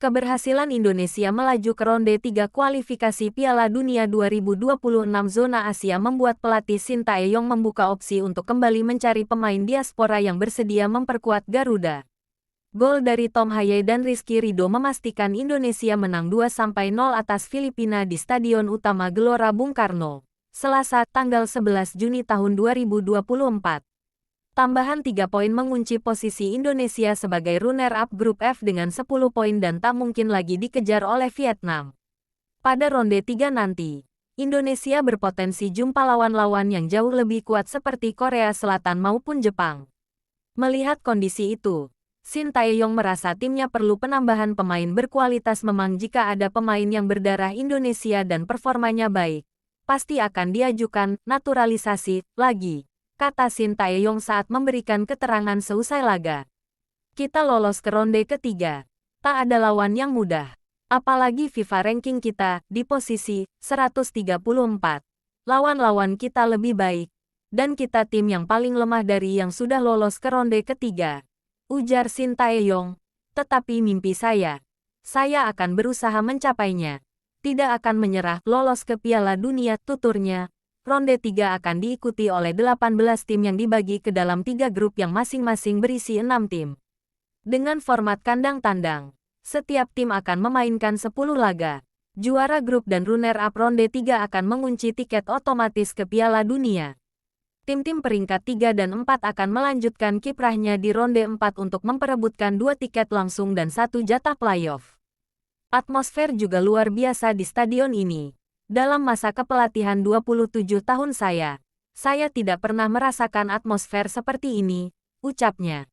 Keberhasilan Indonesia melaju ke ronde 3 kualifikasi Piala Dunia 2026 zona Asia membuat pelatih Sintayong membuka opsi untuk kembali mencari pemain diaspora yang bersedia memperkuat Garuda. Gol dari Tom Haye dan Rizky Ridho memastikan Indonesia menang 2-0 atas Filipina di Stadion Utama Gelora Bung Karno, Selasa, tanggal 11 Juni tahun 2024. Tambahan 3 poin mengunci posisi Indonesia sebagai runner-up grup F dengan 10 poin dan tak mungkin lagi dikejar oleh Vietnam. Pada ronde 3 nanti, Indonesia berpotensi jumpa lawan-lawan yang jauh lebih kuat seperti Korea Selatan maupun Jepang. Melihat kondisi itu, Sintayong merasa timnya perlu penambahan pemain berkualitas. Memang jika ada pemain yang berdarah Indonesia dan performanya baik, pasti akan diajukan naturalisasi lagi, kata Sintayong saat memberikan keterangan seusai laga. Kita lolos ke ronde ketiga. Tak ada lawan yang mudah. Apalagi FIFA ranking kita di posisi 134. Lawan-lawan kita lebih baik. Dan kita tim yang paling lemah dari yang sudah lolos ke ronde ketiga, ujar Sintayong. Tetapi mimpi saya akan berusaha mencapainya. Tidak akan menyerah. Lolos ke Piala Dunia, tuturnya. Ronde 3 akan diikuti oleh 18 tim yang dibagi ke dalam 3 grup yang masing-masing berisi 6 tim. Dengan format kandang tandang, setiap tim akan memainkan 10 laga. Juara grup dan runner-up ronde 3 akan mengunci tiket otomatis ke Piala Dunia. Tim-tim peringkat 3 dan 4 akan melanjutkan kiprahnya di ronde 4 untuk memperebutkan 2 tiket langsung dan 1 jatah playoff. Atmosfer juga luar biasa di stadion ini. Dalam masa kepelatihan 27 tahun saya tidak pernah merasakan atmosfer seperti ini, ucapnya.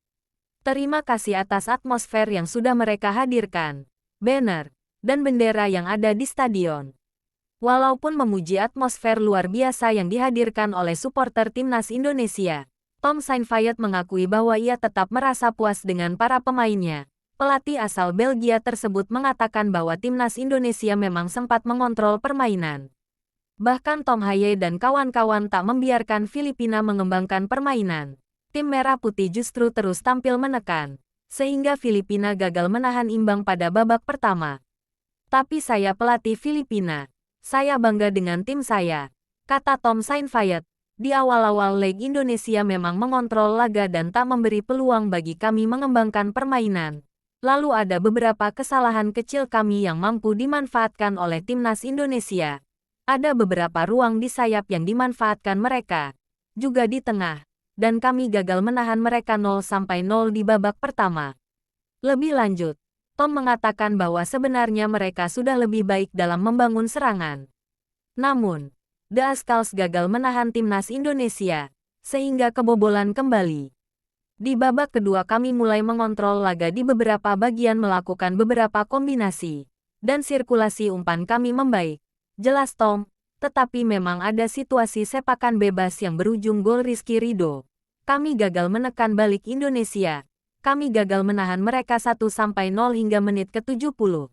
Terima kasih atas atmosfer yang sudah mereka hadirkan, banner, dan bendera yang ada di stadion. Walaupun memuji atmosfer luar biasa yang dihadirkan oleh supporter timnas Indonesia, Tom Saintfiet mengakui bahwa ia tetap merasa puas dengan para pemainnya. Pelatih asal Belgia tersebut mengatakan bahwa timnas Indonesia memang sempat mengontrol permainan. Bahkan Tom Haye dan kawan-kawan tak membiarkan Filipina mengembangkan permainan. Tim Merah Putih justru terus tampil menekan, sehingga Filipina gagal menahan imbang pada babak pertama. Tapi saya pelatih Filipina. Saya bangga dengan tim saya, kata Tom Saintfiet. Di awal-awal leg Indonesia memang mengontrol laga dan tak memberi peluang bagi kami mengembangkan permainan. Lalu ada beberapa kesalahan kecil kami yang mampu dimanfaatkan oleh timnas Indonesia. Ada beberapa ruang di sayap yang dimanfaatkan mereka, juga di tengah, dan kami gagal menahan mereka 0-0 di babak pertama. Lebih lanjut, Tom mengatakan bahwa sebenarnya mereka sudah lebih baik dalam membangun serangan. Namun, The Ascals gagal menahan timnas Indonesia, sehingga kebobolan kembali. Di babak kedua kami mulai mengontrol laga di beberapa bagian, melakukan beberapa kombinasi, dan sirkulasi umpan kami membaik, jelas Tom. Tetapi memang ada situasi sepakan bebas yang berujung gol Rizky Ridho. Kami gagal menekan balik Indonesia. Kami gagal menahan mereka 1-0 hingga menit ke-70.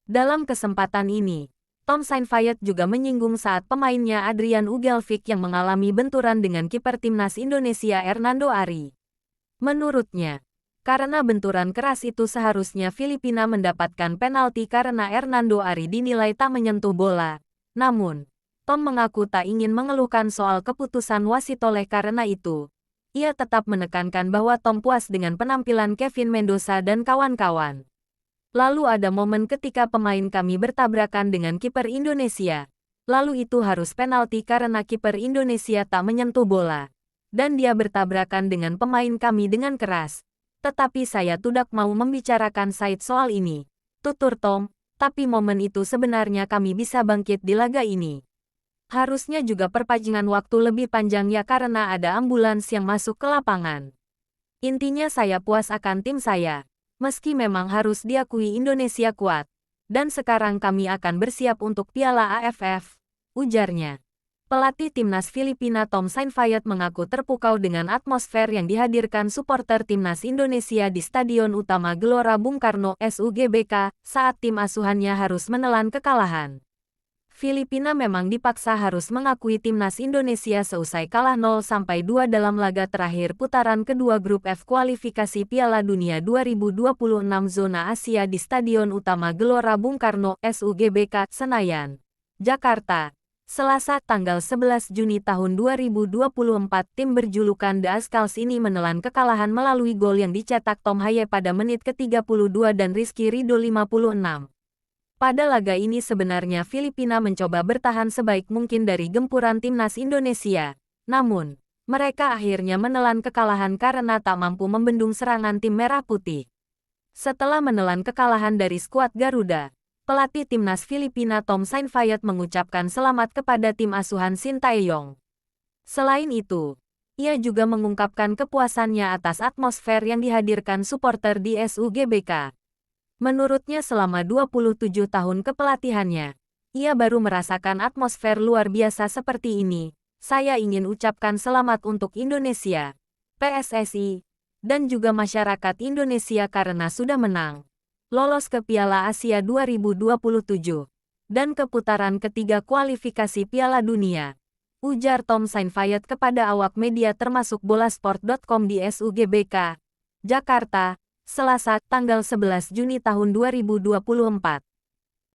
Dalam kesempatan ini, Tom Saintfiet juga menyinggung saat pemainnya Adrian Ugelvik yang mengalami benturan dengan kiper timnas Indonesia Hernando Ari. Menurutnya, karena benturan keras itu seharusnya Filipina mendapatkan penalti karena Hernando Ari dinilai tak menyentuh bola. Namun, Tom mengaku tak ingin mengeluhkan soal keputusan wasit. Oleh karena itu, ia tetap menekankan bahwa Tom puas dengan penampilan Kevin Mendoza dan kawan-kawan. Lalu ada momen ketika pemain kami bertabrakan dengan kiper Indonesia. Lalu itu harus penalti karena kiper Indonesia tak menyentuh bola. Dan dia bertabrakan dengan pemain kami dengan keras. Tetapi saya tidak mau membicarakan soal ini, tutur Tom. Tapi momen itu sebenarnya kami bisa bangkit di laga ini. Harusnya juga perpanjangan waktu lebih panjang ya karena ada ambulans yang masuk ke lapangan. Intinya saya puas akan tim saya. Meski memang harus diakui Indonesia kuat. Dan sekarang kami akan bersiap untuk Piala AFF, ujarnya. Pelatih timnas Filipina Tom Saintfiet mengaku terpukau dengan atmosfer yang dihadirkan supporter timnas Indonesia di Stadion Utama Gelora Bung Karno (SUGBK) saat tim asuhannya harus menelan kekalahan. Filipina memang dipaksa harus mengakui timnas Indonesia seusai kalah 0-2 dalam laga terakhir putaran kedua grup F kualifikasi Piala Dunia 2026 zona Asia di Stadion Utama Gelora Bung Karno, SUGBK, Senayan, Jakarta. Selasa tanggal 11 Juni tahun 2024, tim berjulukan The Ascals ini menelan kekalahan melalui gol yang dicetak Tom Haye pada menit ke-32 dan Rizky Ridho 56. Pada laga ini sebenarnya Filipina mencoba bertahan sebaik mungkin dari gempuran timnas Indonesia. Namun, mereka akhirnya menelan kekalahan karena tak mampu membendung serangan tim Merah Putih. Setelah menelan kekalahan dari skuad Garuda, pelatih timnas Filipina Tom Saintfiet mengucapkan selamat kepada tim asuhan Sintayong. Selain itu, ia juga mengungkapkan kepuasannya atas atmosfer yang dihadirkan supporter di SUGBK. Menurutnya selama 27 tahun kepelatihannya, ia baru merasakan atmosfer luar biasa seperti ini. Saya ingin ucapkan selamat untuk Indonesia, PSSI, dan juga masyarakat Indonesia karena sudah menang, lolos ke Piala Asia 2027, dan ke putaran ketiga kualifikasi Piala Dunia, ujar Tom Saintfiet kepada awak media termasuk bolasport.com di SUGBK, Jakarta, Selasa, tanggal 11 Juni tahun 2024.